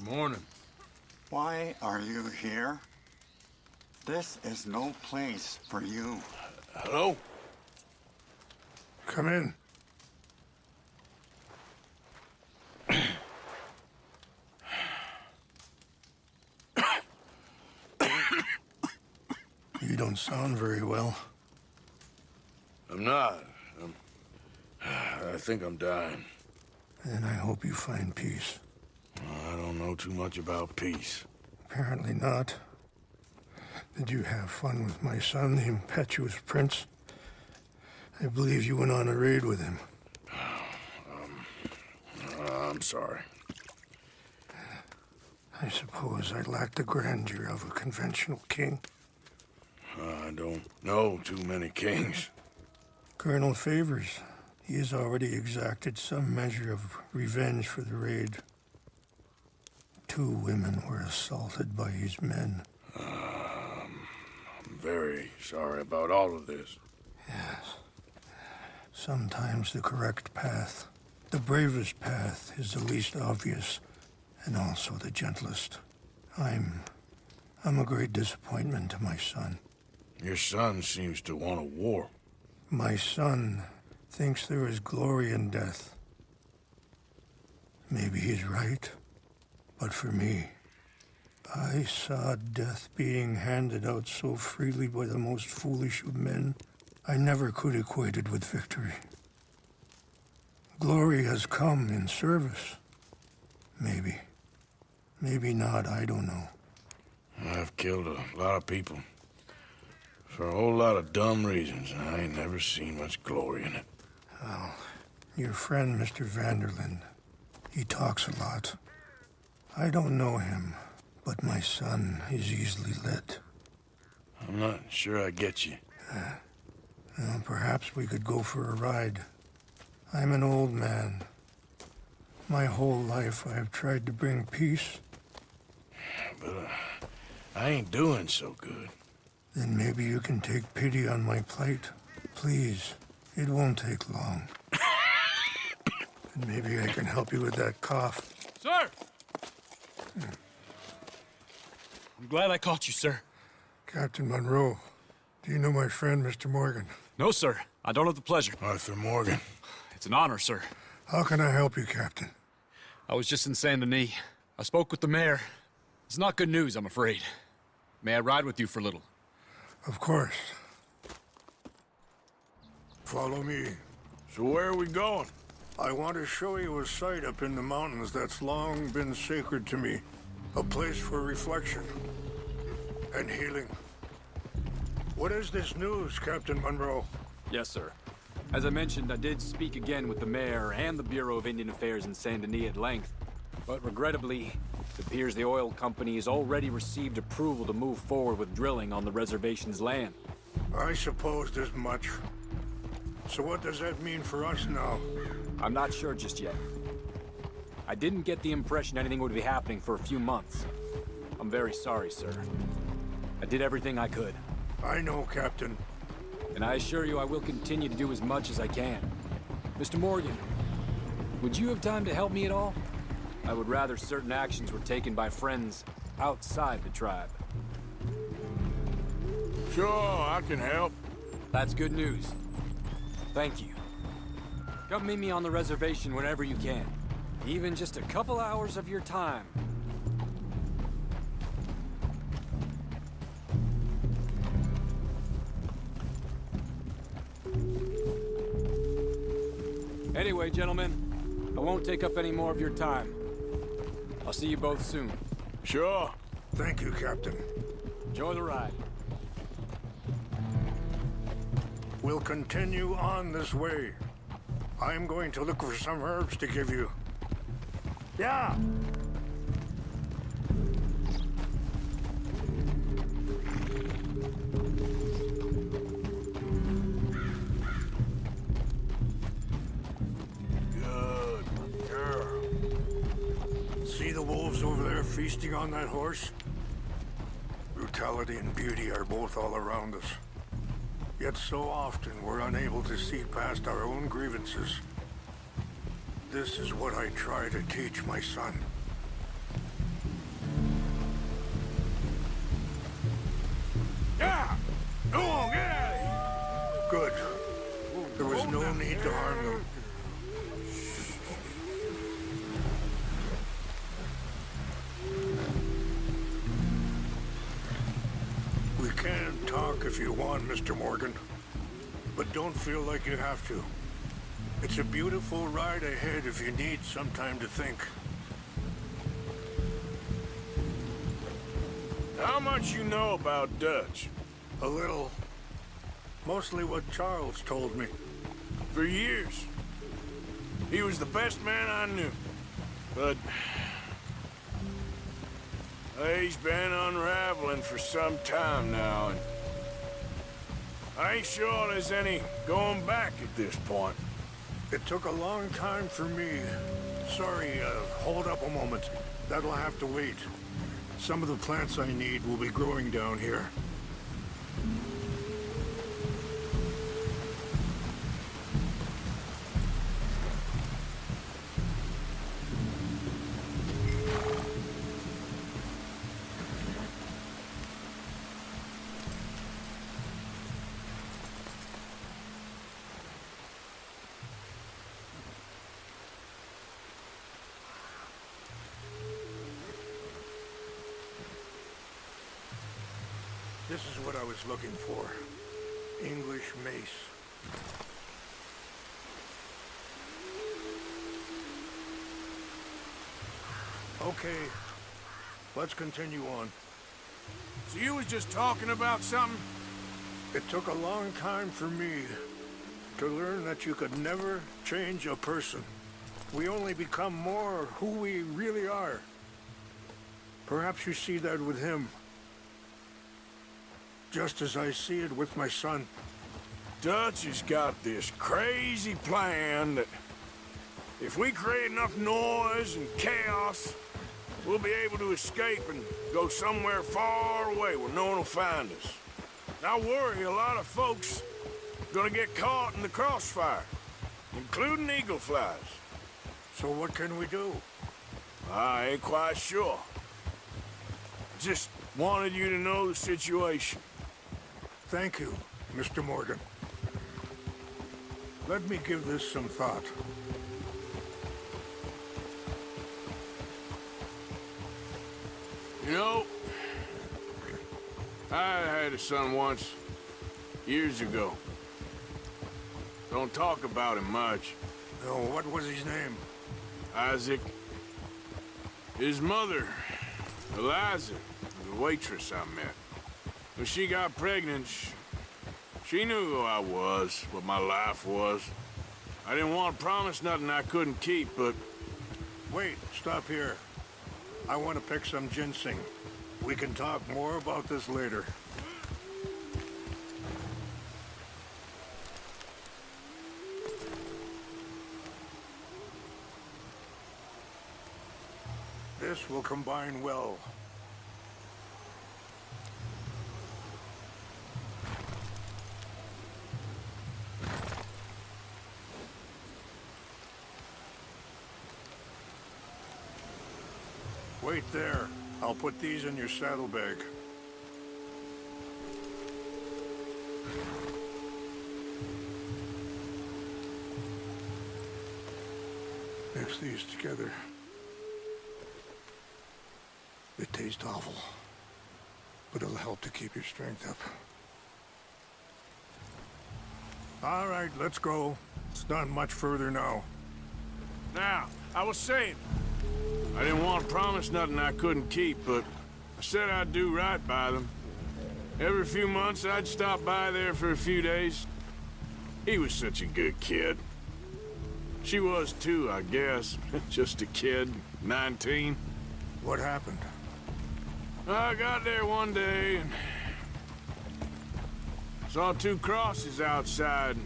Morning. Why are you here? This is no place for you. Hello? Come in. You don't sound very well. I'm not. I think I'm dying. Then I hope you find peace. I don't know too much about peace. Apparently not. Did you have fun with my son, the impetuous prince? I believe you went on a raid with him. I'm sorry. I suppose I lack the grandeur of a conventional king. I don't know too many kings. Colonel Favors, he has already exacted some measure of revenge for the raid. 2 women were assaulted by his men. I'm very sorry about all of this. Yes. Sometimes the correct path, the bravest path, is the least obvious, and also the gentlest. I'm a great disappointment to my son. Your son seems to want a war. My son thinks there is glory in death. Maybe he's right, but for me, I saw death being handed out so freely by the most foolish of men, I never could equate it with victory. Glory has come in service. Maybe. Maybe not, I don't know. I've killed a lot of people. For a whole lot of dumb reasons, and I ain't never seen much glory in it. Well, your friend, Mr. Vanderlyn, he talks a lot. I don't know him, but my son is easily led. I'm not sure I get you. Well, perhaps we could go for a ride. I'm an old man. My whole life I have tried to bring peace. But I ain't doing so good. Then maybe you can take pity on my plight. Please, it won't take long. And maybe I can help you with that cough. Sir! I'm glad I caught you, sir. Captain Monroe, do you know my friend, Mr. Morgan? No, sir. I don't have the pleasure. Arthur Morgan. It's an honor, sir. How can I help you, Captain? I was just in Saint Denis. I spoke with the mayor. It's not good news, I'm afraid. May I ride with you for a little? Of course. Follow me. So where are we going? I want to show you a site up in the mountains that's long been sacred to me. A place for reflection and healing. What is this news, Captain Monroe? Yes, sir. As I mentioned, I did speak again with the mayor and the Bureau of Indian Affairs in Saint Denis at length. But regrettably, it appears the oil company has already received approval to move forward with drilling on the reservation's land. I supposed as much. So what does that mean for us now? I'm not sure just yet. I didn't get the impression anything would be happening for a few months. I'm very sorry, sir. I did everything I could. I know, Captain. And I assure you I will continue to do as much as I can. Mr. Morgan, would you have time to help me at all? I would rather certain actions were taken by friends outside the tribe. Sure, I can help. That's good news. Thank you. Come meet me on the reservation whenever you can. Even just a couple hours of your time. Anyway, gentlemen, I won't take up any more of your time. I'll see you both soon. Sure. Thank you, Captain. Enjoy the ride. We'll continue on this way. I'm going to look for some herbs to give you. Yeah! Good girl. See the wolves over there feasting on that horse? Brutality and beauty are both all around us. Yet so often we're unable to see past our own grievances. This is what I try to teach my son. Good. There was no need to harm them. We can talk if you want, Mr. Morgan. But don't feel like you have to. It's a beautiful ride ahead if you need some time to think. How much you know about Dutch? A little. Mostly what Charles told me. For years. He was the best man I knew. But... he's been unraveling for some time now, and... I ain't sure there's any going back at this point. It took a long time for me. Sorry, hold up a moment. That'll have to wait. Some of the plants I need will be growing down here. This is what I was looking for. English mace. Okay, let's continue on. So you was just talking about something? It took a long time for me to learn that you could never change a person. We only become more who we really are. Perhaps you see that with him. Just as I see it with my son. Dutch has got this crazy plan that if we create enough noise and chaos, we'll be able to escape and go somewhere far away where no one will find us. And I worry a lot of folks are gonna get caught in the crossfire, including eagle flies. So what can we do? I ain't quite sure. Just wanted you to know the situation. Thank you, Mr. Morgan. Let me give this some thought. You know, I had a son once, years ago. Don't talk about him much. Oh, what was his name? Isaac. His mother, Eliza, was a waitress I met. When she got pregnant, she knew who I was, what my life was. I didn't want to promise nothing I couldn't keep, but... Wait, stop here. I want to pick some ginseng. We can talk more about this later. This will combine well. Wait there. I'll put these in your saddlebag. Mix these together. They taste awful, but it'll help to keep your strength up. All right, let's go. It's not much further now. Now, I was saying, I didn't want to promise nothing I couldn't keep, but I said I'd do right by them. Every few months, I'd stop by there for a few days. He was such a good kid. She was too, I guess. Just a kid, 19. What happened? I got there one day and saw two crosses outside.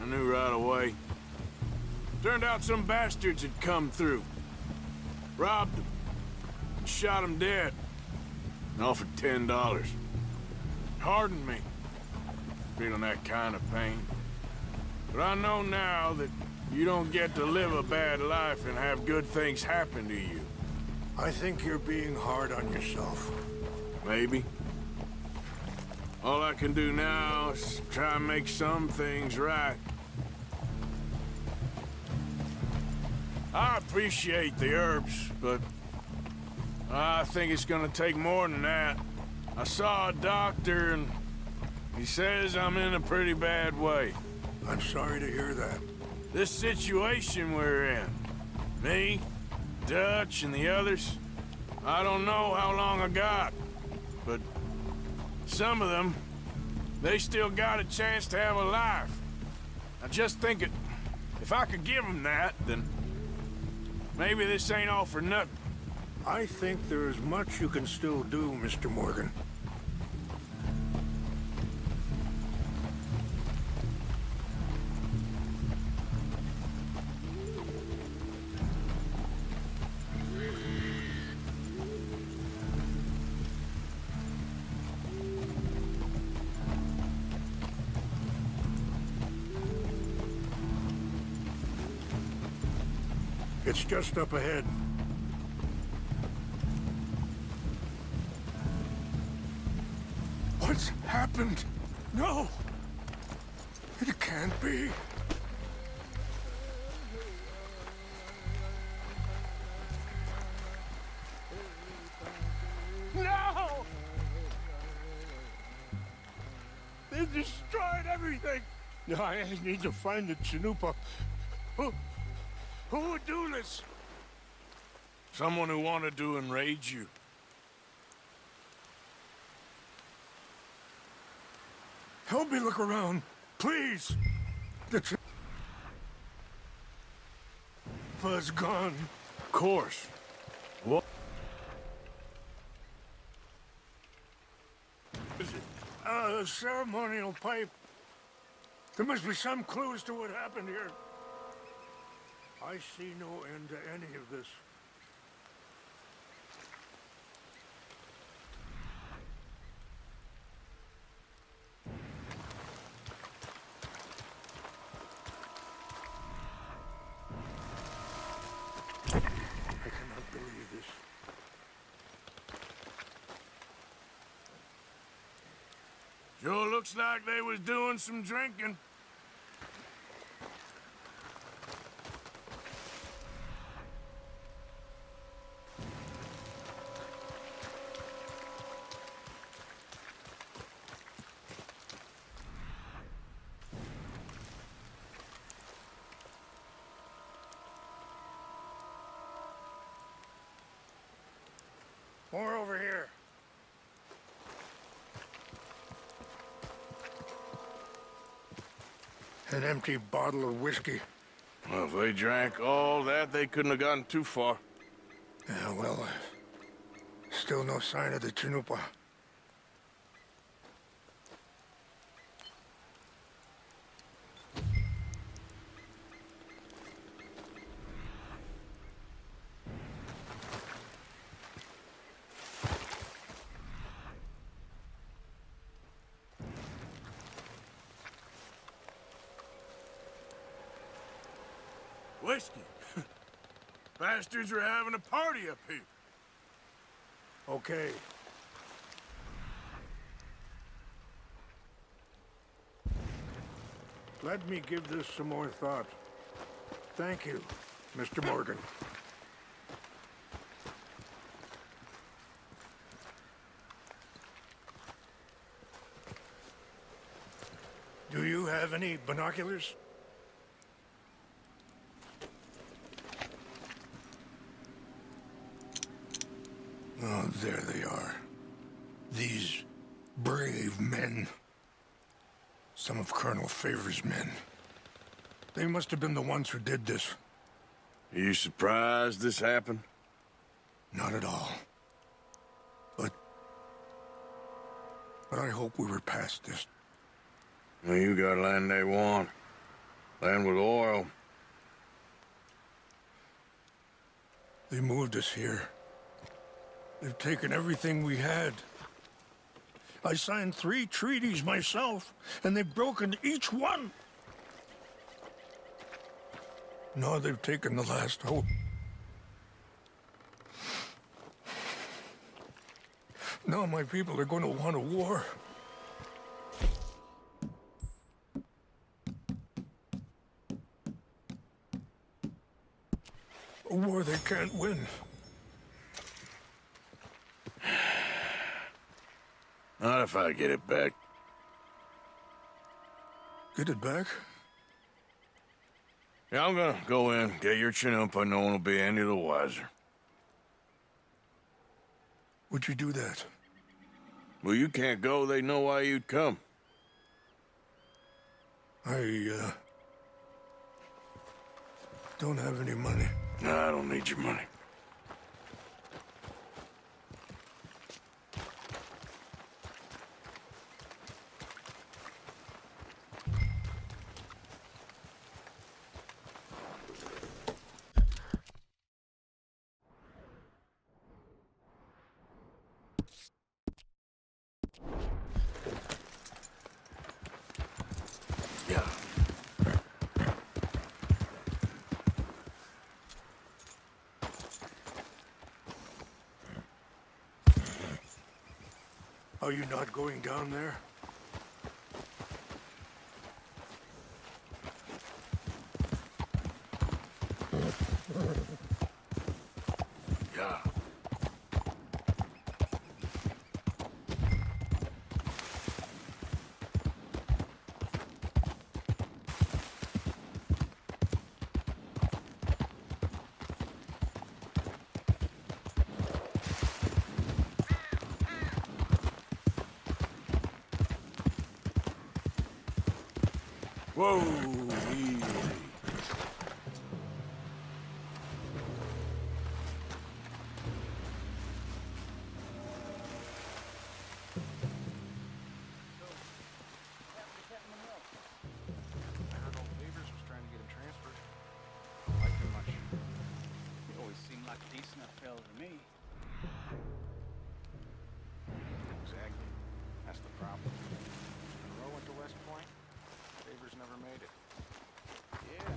I knew right away. Turned out some bastards had come through. Robbed them. And shot them dead. And offered $10. Hardened me. Feeling that kind of pain. But I know now that you don't get to live a bad life and have good things happen to you. I think you're being hard on yourself. Maybe. All I can do now is try and make some things right. I appreciate the herbs, but I think it's gonna take more than that. I saw a doctor and he says I'm in a pretty bad way. I'm sorry to hear that. This situation we're in, me, Dutch, and the others, I don't know how long I got, but some of them, they still got a chance to have a life. I just think if I could give them that, then maybe this ain't all for nothing. I think there is much you can still do, Mr. Morgan. It's just up ahead. What's happened? No! It can't be. No! They destroyed everything! No, I need to find the Chanupa. Who would do this? Someone who wanted to enrage you. Help me look around, please. The Chanupa's gone. Of course. What is it? A ceremonial pipe. There must be some clues to what happened here. I see no end to any of this. I cannot believe this. Sure looks like they was doing some drinking. More over here. An empty bottle of whiskey. Well, if they drank all that, they couldn't have gotten too far. Yeah, well, still no sign of the Chanupa. Whiskey. Bastards are having a party up here. Okay. Let me give this some more thought. Thank you, Mr. Morgan. Do you have any binoculars? Oh, there they are. These brave men. Some of Colonel Favor's men. They must have been the ones who did this. Are you surprised this happened? Not at all. But I hope we were past this. Well, you got land they want. Land with oil. They moved us here. They've taken everything we had. I signed 3 treaties myself, and they've broken each one. Now they've taken the last hope. Now my people are going to want a war. A war they can't win. Not if I get it back. Get it back? Yeah, I'm gonna go in, get your Chinook, no one will be any the wiser. Would you do that? Well, you can't go, they know why you'd come. I don't have any money. No, I don't need your money. Yeah. Are you not going down there? Yeah. Whoa, easy. Exactly. That's the problem. Monroe went to West Point. Favors never made it. Yeah,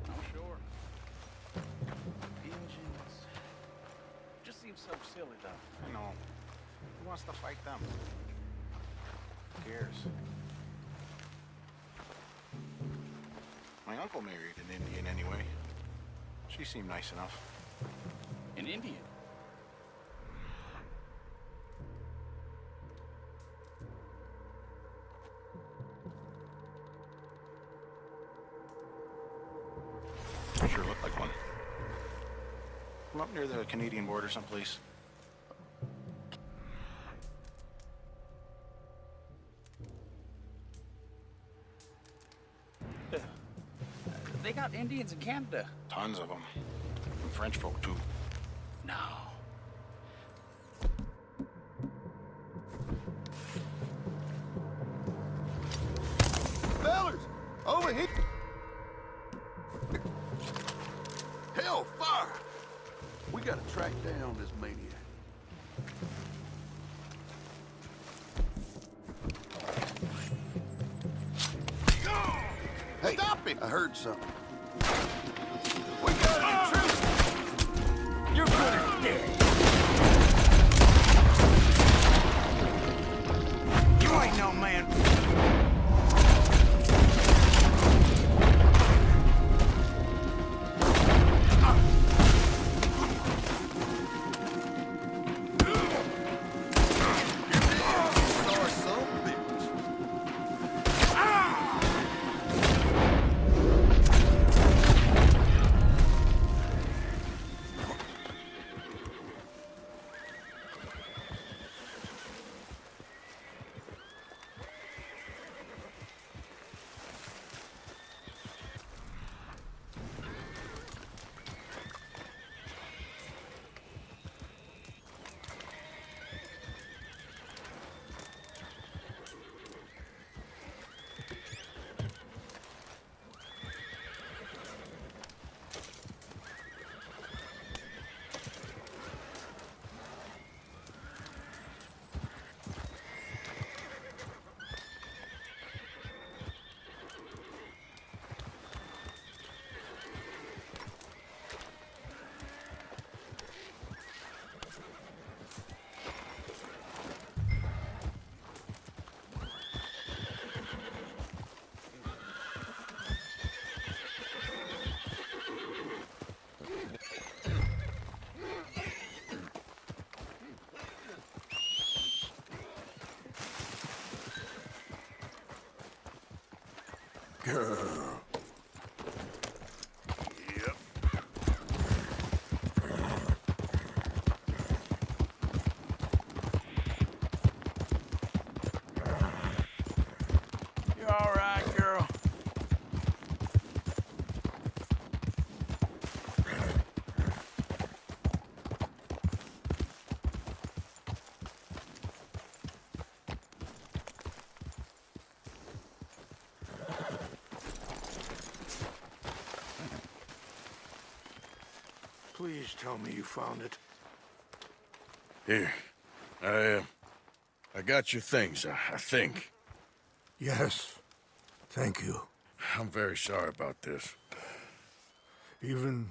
I'm sure. Engines. Just seems so silly, though. I know. Who wants to fight them? Who cares? My uncle married an Indian anyway. She seemed nice enough. An Indian. Sure looked like one. From up near the Canadian border someplace. They got Indians in Canada. Tons of them. And French folk, too. No. Fellas, over here. Hell, fire! We gotta track down this maniac. Hey, stop him! I heard something. We got an intruder! You're good as dead. You ain't no man. girl. Yep. You all right, girl? Please tell me you found it. Here. I got your things, I think. Yes. Thank you. I'm very sorry about this. Even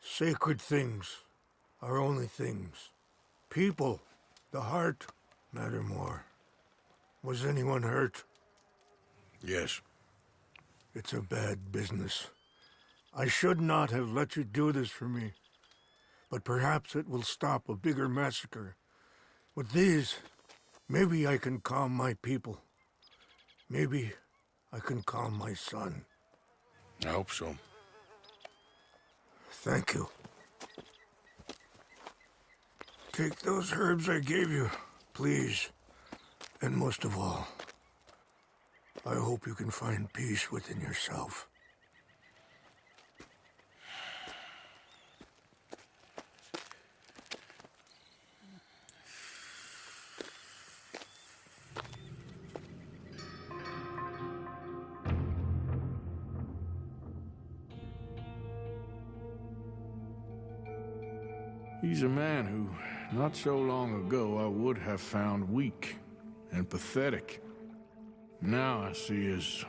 sacred things are only things. People, the heart, matter more. Was anyone hurt? Yes. It's a bad business. I should not have let you do this for me. But perhaps it will stop a bigger massacre. With these, maybe I can calm my people. Maybe I can calm my son. I hope so. Thank you. Take those herbs I gave you, please. And most of all, I hope you can find peace within yourself. He's a man who, not so long ago, I would have found weak and pathetic. Now I see as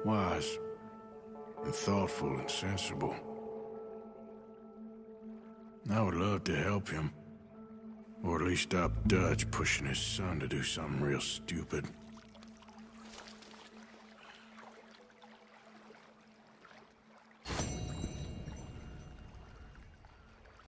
wise and thoughtful and sensible. I would love to help him. Or at least stop Dutch pushing his son to do something real stupid.